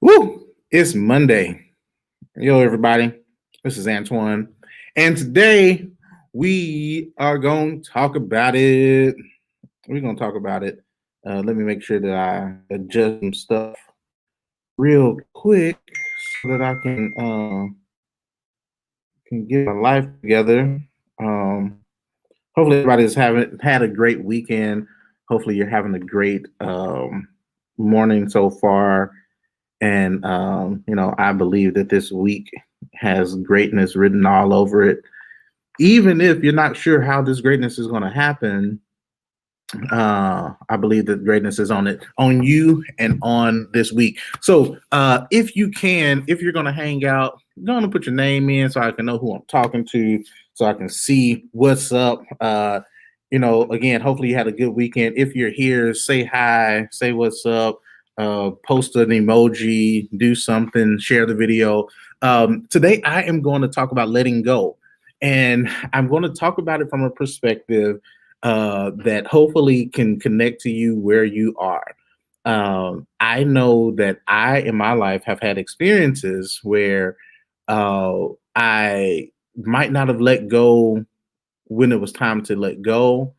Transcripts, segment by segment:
Woo! It's Monday. Yo, everybody. This is Antoine. And today we are going to talk about it. We're going to talk about it. Let me make sure that I adjust some stuff real quick so that I can get my life together. Um, Hopefully, everybody's having had a great weekend. Hopefully, you're having a great morning so far. And I believe that this week has greatness written all over it. Even if you're not sure how this greatness is going to happen, I believe that greatness is on you and on this week. So if you can, if you're going to hang out, I'm going to put your name in so I can know who I'm talking to, so I can see what's up. Again, hopefully you had a good weekend. If you're here, say hi, say what's up, post an emoji, do something, share the video. Today I am going to talk about letting go. And I'm going to talk about it from a perspective that hopefully can connect to you where you are. I know that I, in my life, have had experiences where I might not have let go when it was time to let go.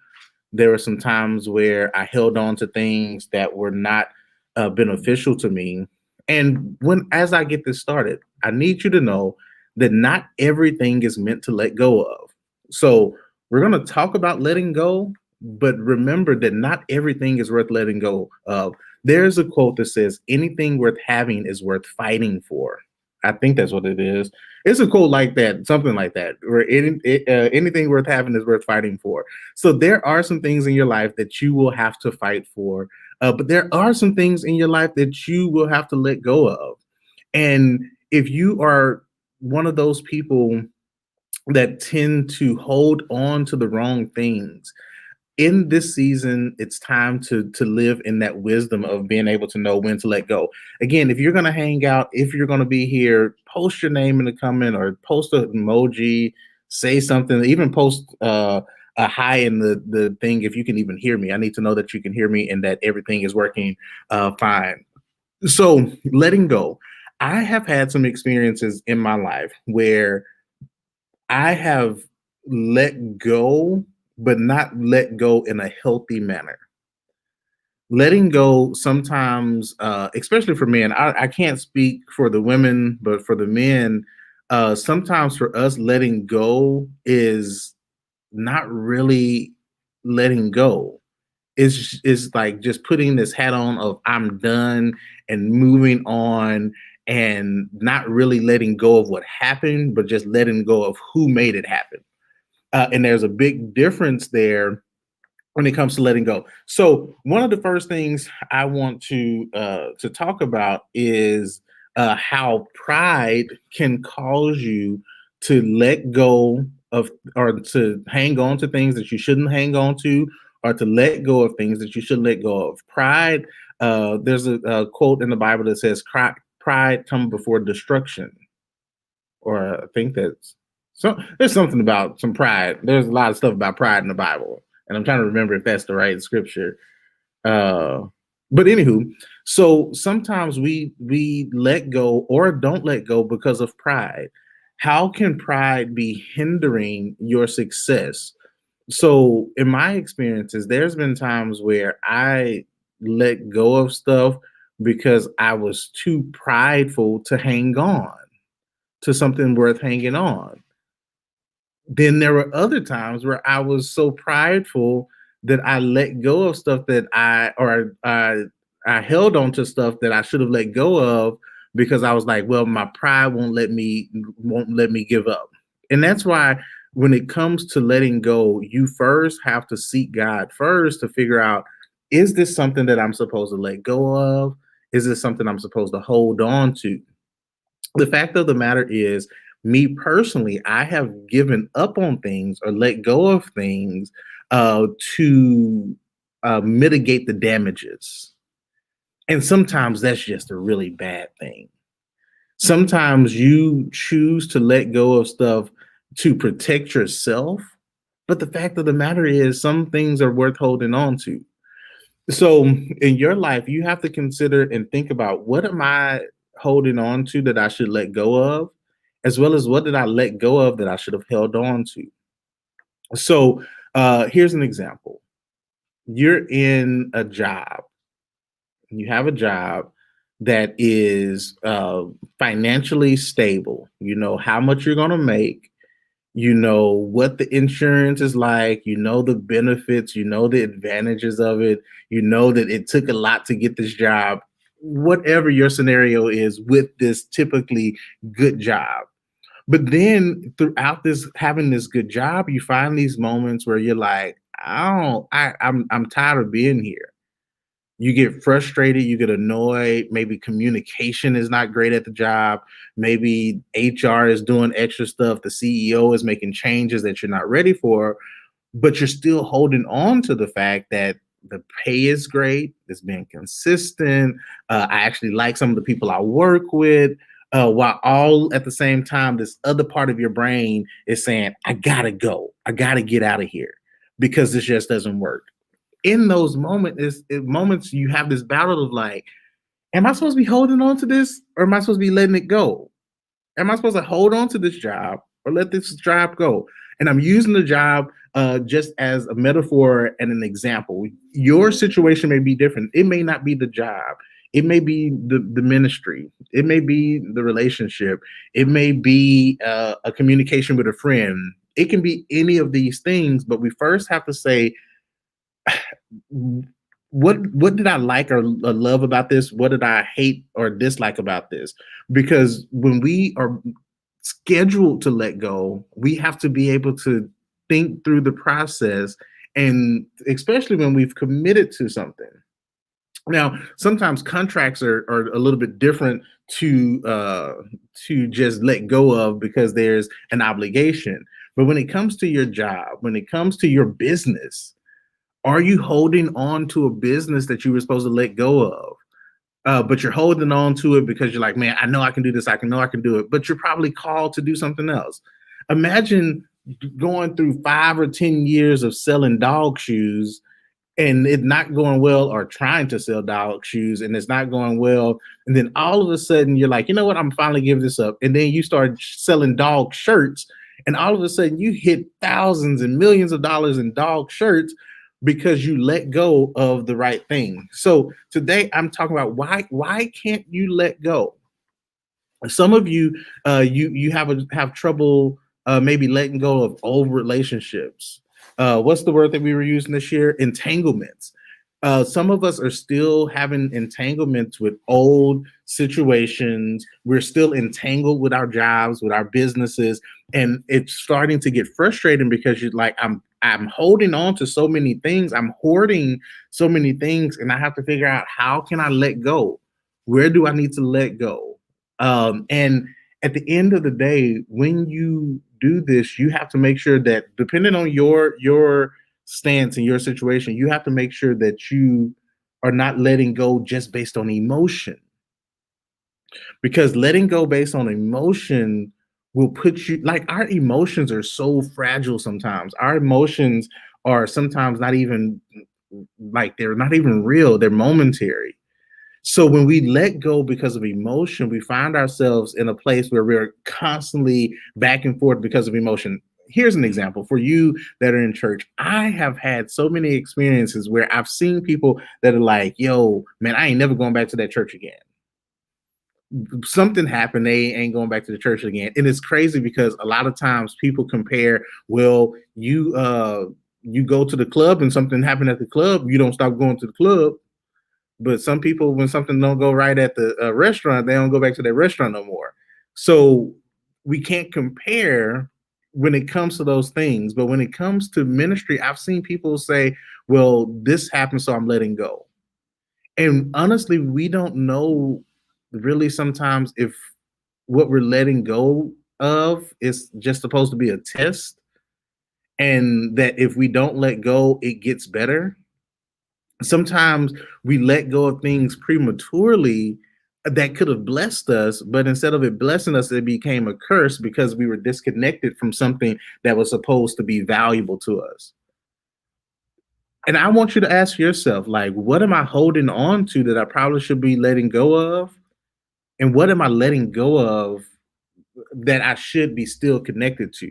There were some times where I held on to things that were not beneficial to me. And as I get this started, I need you to know that not everything is meant to let go of. So we're going to talk about letting go, but remember that not everything is worth letting go of. There's a quote that says, anything worth having is worth fighting for. I think that's what it is. It's a quote like that, something like that, where anything worth having is worth fighting for. So there are some things in your life that you will have to fight for, but there are some things in your life that you will have to let go of. And if you are one of those people that tend to hold on to the wrong things, in this season, it's time to live in that wisdom of being able to know when to let go. Again, if you're going to hang out, if you're going to be here, post your name in the comment or post an emoji, say something, even post a hi in the thing if you can even hear me. I need to know that you can hear me and that everything is working fine. So letting go. I have had some experiences in my life where I have let go, but not let go in a healthy manner. Letting go sometimes, especially for men, I can't speak for the women, but for the men, sometimes for us, letting go is not really letting go. It's like just putting this hat on of I'm done and moving on and not really letting go of what happened, but just letting go of who made it happen. And there's a big difference there when it comes to letting go. So one of the first things I want to talk about is how pride can cause you to let go of or to hang on to things that you shouldn't hang on to, or to let go of things that you should let go of. Pride. There's a quote in the Bible that says, "Pride come before destruction." Or I think that's so. There's something about some pride. There's a lot of stuff about pride in the Bible, and I'm trying to remember if that's the right scripture. Uh, but anywho, so sometimes we let go or don't let go because of pride. How can pride be hindering your success? So in my experiences, there's been times where I let go of stuff because I was too prideful to hang on to something worth hanging on. Then there were other times where I was so prideful that I let go of stuff that I held on to stuff that I should have let go of because I was like, well, my pride won't let me give up. And that's why when it comes to letting go, you first have to seek God first to figure out, is this something that I'm supposed to let go of? Is this something I'm supposed to hold on to? The fact of the matter is, me personally, I have given up on things or let go of things to mitigate the damages. And sometimes that's just a really bad thing. Sometimes you choose to let go of stuff to protect yourself. But the fact of the matter is, some things are worth holding on to. So in your life, you have to consider and think about, what am I holding on to that I should let go of, as well as what did I let go of that I should have held on to. So here's an example. You're in a job, you have a job that is financially stable. You know how much you're going to make, you know what the insurance is like, you know the benefits, you know the advantages of it, you know that it took a lot to get this job, whatever your scenario is with this typically good job. But then throughout this having this good job, you find these moments where you're like, I'm tired of being here. You get frustrated, you get annoyed, maybe communication is not great at the job, maybe HR is doing extra stuff, the CEO is making changes that you're not ready for, but you're still holding on to the fact that the pay is great, it's been consistent. I actually like some of the people I work with. While all at the same time, this other part of your brain is saying, I gotta go, I gotta get out of here because this just doesn't work. In those moments, you have this battle of like, am I supposed to be holding on to this or am I supposed to be letting it go? Am I supposed to hold on to this job or let this job go? And I'm using the job just as a metaphor and an example. Your situation may be different. It may not be the job. It may be the ministry. It may be the relationship. It may be a communication with a friend. It can be any of these things, but we first have to say, what did I like or love about this? What did I hate or dislike about this? Because when we are scheduled to let go, we have to be able to think through the process, and especially when we've committed to something. Now, sometimes contracts are a little bit different to just let go of because there's an obligation. But when it comes to your job, when it comes to your business, are you holding on to a business that you were supposed to let go of? But you're holding on to it because you're like, man, I know I can do this. I can do it. But you're probably called to do something else. Imagine going through 5 or 10 years of selling dog shoes and it not going well, or trying to sell dog shoes and it's not going well. And then all of a sudden you're like, you know what? I'm finally giving this up. And then you start selling dog shirts. And all of a sudden you hit thousands and millions of dollars in dog shirts because you let go of the right thing. So today I'm talking about why can't you let go? Some of you you have trouble maybe letting go of old relationships. What's the word that we were using this year? Entanglements. Some of us are still having entanglements with old situations. We're still entangled with our jobs, with our businesses, and it's starting to get frustrating because you're like, I'm holding on to so many things. I'm hoarding so many things, and I have to figure out, how can I let go? Where do I need to let go? And at the end of the day, when you do this, you have to make sure that, depending on your stance and your situation, you have to make sure that you are not letting go just based on emotion. Because letting go based on emotion will put you, like, our emotions are so fragile sometimes. Our emotions are sometimes not even, like, they're not even real, they're momentary. So when we let go because of emotion, we find ourselves in a place where we're constantly back and forth because of emotion. Here's an example for you that are in church. I have had so many experiences where I've seen people that are like, yo, man, I ain't never going back to that church again. Something happened, they ain't going back to the church again. And it's crazy because a lot of times people compare, well, you go to the club and something happened at the club, you don't stop going to the club. But some people, when something don't go right at the restaurant, they don't go back to that restaurant no more. So we can't compare when it comes to those things. But when it comes to ministry, I've seen people say, well, this happened, so I'm letting go. And honestly, we don't know really sometimes if what we're letting go of is just supposed to be a test, and that if we don't let go, it gets better. Sometimes we let go of things prematurely that could have blessed us, but instead of it blessing us, it became a curse because we were disconnected from something that was supposed to be valuable to us. And I want you to ask yourself, like, what am I holding on to that I probably should be letting go of? And what am I letting go of that I should be still connected to?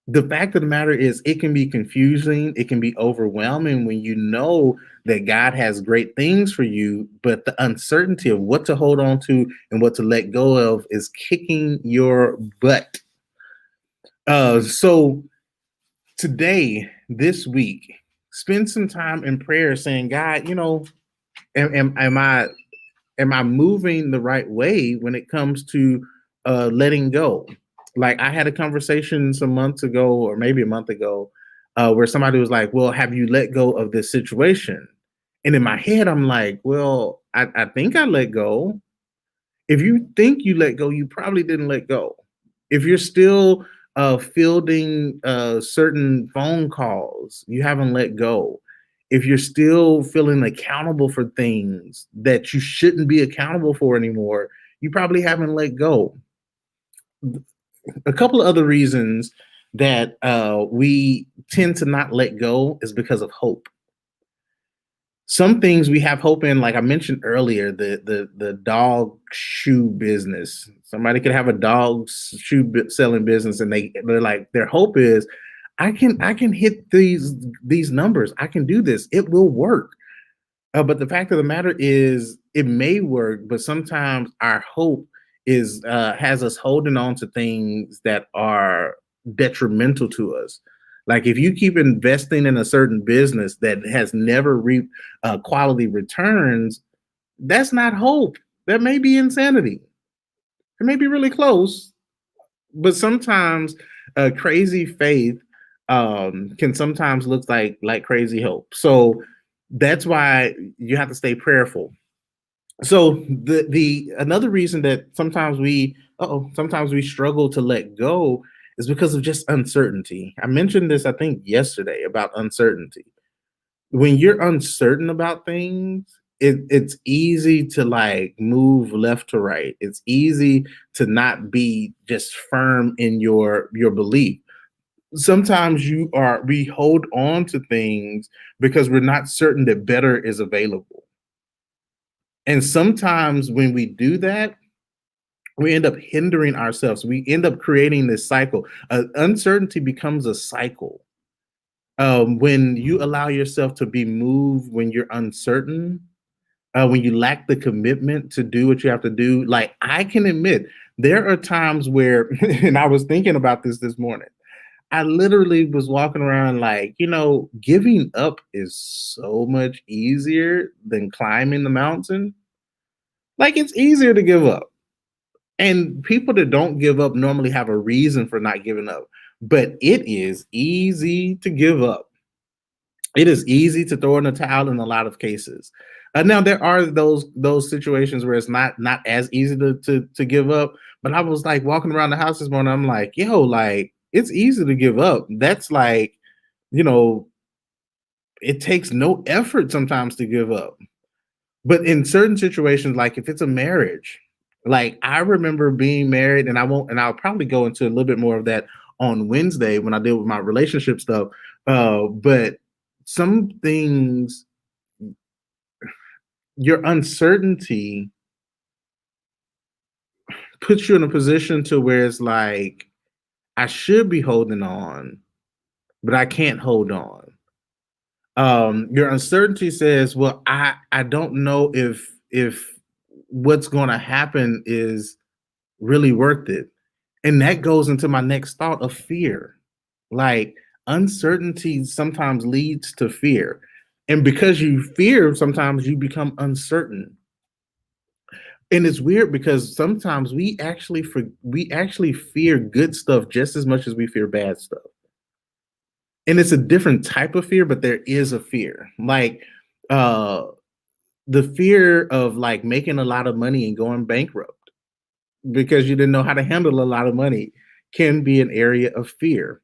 The fact of the matter is, it can be confusing, it can be overwhelming when you know that God has great things for you, but the uncertainty of what to hold on to and what to let go of is kicking your butt. So today, this week, spend some time in prayer saying, God, am I moving the right way when it comes to letting go? Like, I had a conversation some months ago, or maybe a month ago, where somebody was like, well, have you let go of this situation? And in my head, I'm like, well, I think I let go. If you think you let go, you probably didn't let go. If you're still fielding certain phone calls, you haven't let go. If you're still feeling accountable for things that you shouldn't be accountable for anymore, you probably haven't let go. A couple of other reasons that we tend to not let go is because of hope. Some things we have hope in, like I mentioned earlier, the dog shoe business. Somebody could have a dog shoe selling business, and they're like, their hope is, I can hit these numbers. I can do this. It will work. But the fact of the matter is, it may work, but sometimes our hope is has us holding on to things that are detrimental to us. Like, if you keep investing in a certain business that has never reaped quality returns, that's not hope. That may be insanity. It may be really close, but sometimes crazy faith can sometimes look like crazy hope. So that's why you have to stay prayerful. So the another reason that sometimes we struggle to let go is because of just uncertainty. I mentioned this, I think, yesterday, about uncertainty. When you're uncertain about things, it's easy to like move left to right. It's easy to not be just firm in your belief. Sometimes we hold on to things because we're not certain that better is available. And sometimes when we do that, we end up hindering ourselves. We end up creating this cycle. Uncertainty becomes a cycle. When you allow yourself to be moved when you're uncertain, when you lack the commitment to do what you have to do, like, I can admit, there are times where, and I was thinking about this morning. I literally was walking around like, giving up is so much easier than climbing the mountain. Like, it's easier to give up. And people that don't give up normally have a reason for not giving up. But it is easy to give up. It is easy to throw in the towel in a lot of cases. Now there are those situations where it's not as easy to give up. But I was like walking around the house this morning. I'm like, yo, like, it's easy to give up. That's like, you know, it takes no effort sometimes to give up. But in certain situations, like if it's a marriage, like I remember being married, and I'll probably go into a little bit more of that on Wednesday when I deal with my relationship stuff. But some things, your uncertainty puts you in a position to where it's like, I should be holding on, but I can't hold on. Your uncertainty says, well, I don't know if what's going to happen is really worth it. And that goes into my next thought of fear. Like, uncertainty sometimes leads to fear. And because you fear, sometimes you become uncertain. And it's weird because sometimes we actually fear good stuff just as much as we fear bad stuff. And it's a different type of fear, but there is a fear. Like, uh the fear of like making a lot of money and going bankrupt because you didn't know how to handle a lot of money can be an area of fear.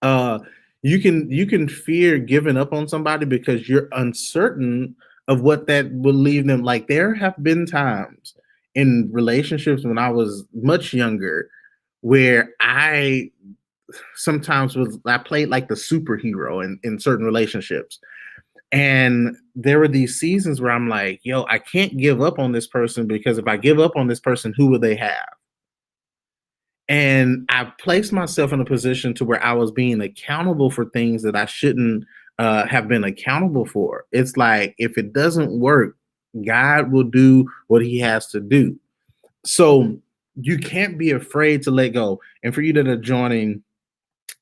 Uh you can fear giving up on somebody because you're uncertain of what that will leave them. Like, there have been times in relationships when I was much younger where I sometimes was I played like the superhero in certain relationships. And there were these seasons where I'm like, yo, I can't give up on this person because if I give up on this person, who will they have? And I placed myself in a position to where I was being accountable for things that I shouldn't have been accountable for. It's like if it doesn't work, God will do what He has to do. So you can't be afraid to let go. And for you that are joining,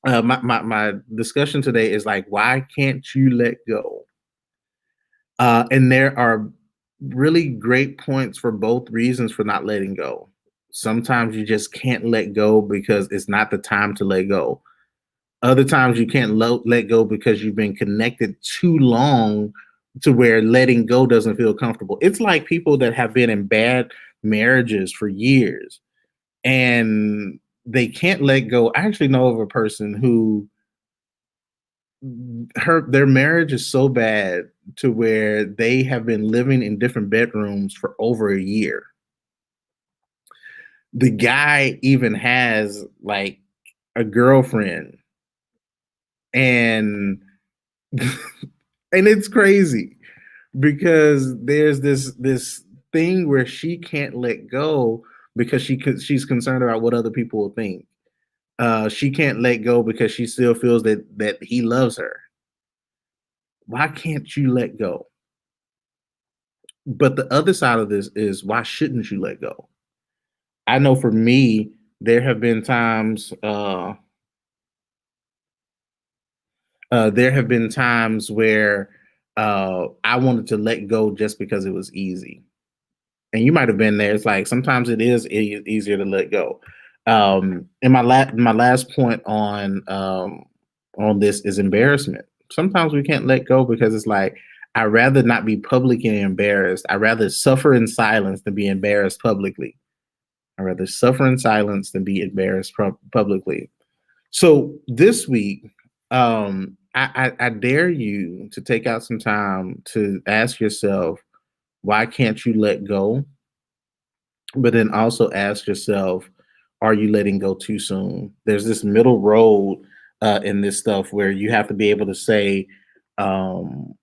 my discussion today is like, why can't you let go? And there are really great points for both reasons for not letting go. Sometimes you just can't let go because it's not the time to let go. Other times you can't let go because you've been connected too long to where letting go doesn't feel comfortable. It's like people that have been in bad marriages for years and they can't let go. I actually know of a person who their marriage is so bad to where they have been living in different bedrooms for over a year. The guy even has like a girlfriend and and it's crazy because there's this thing where she can't let go because she's concerned about what other people will think. She can't let go because she still feels that he loves her. Why can't you let go? But the other side of this is why shouldn't you let go? I know for me, there have been times where I wanted to let go just because it was easy. And you might have been there. It's like sometimes it is easier to let go. And my last point on this is embarrassment. Sometimes we can't let go because it's like I'd rather not be publicly embarrassed. I'd rather suffer in silence than be embarrassed publicly. I'd rather suffer in silence than be embarrassed publicly. So this week, I dare you to take out some time to ask yourself, why can't you let go? But then also ask yourself, are you letting go too soon? There's this middle road in this stuff where you have to be able to say, um,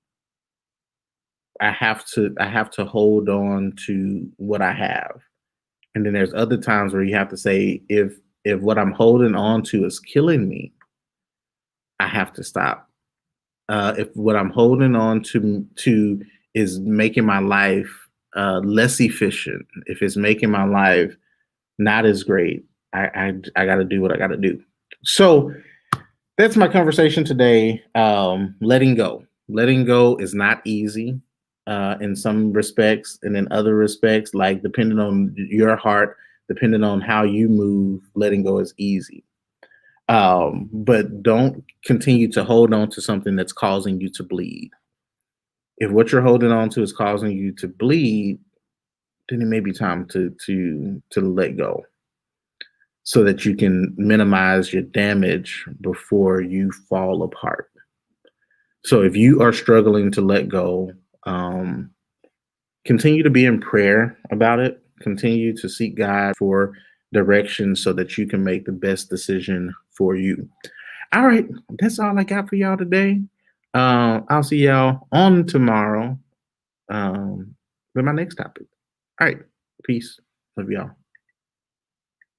I have to hold on to what I have. And then there's other times where you have to say, if what I'm holding on to is killing me, I have to stop. If what I'm holding on to is making my life less efficient, if it's making my life not as great, I got to do what I got to do. So that's my conversation today. Letting go. Letting go is not easy in some respects, and in other respects, like depending on your heart, depending on how you move, letting go is easy. But don't continue to hold on to something that's causing you to bleed. If what you're holding on to is causing you to bleed, then it may be time to let go so that you can minimize your damage before you fall apart. So if you are struggling to let go, continue to be in prayer about it. Continue to seek God for direction so that you can make the best decision for you. All right, that's all I got for y'all today. I'll see y'all on tomorrow with my next topic. All right, peace. Love y'all.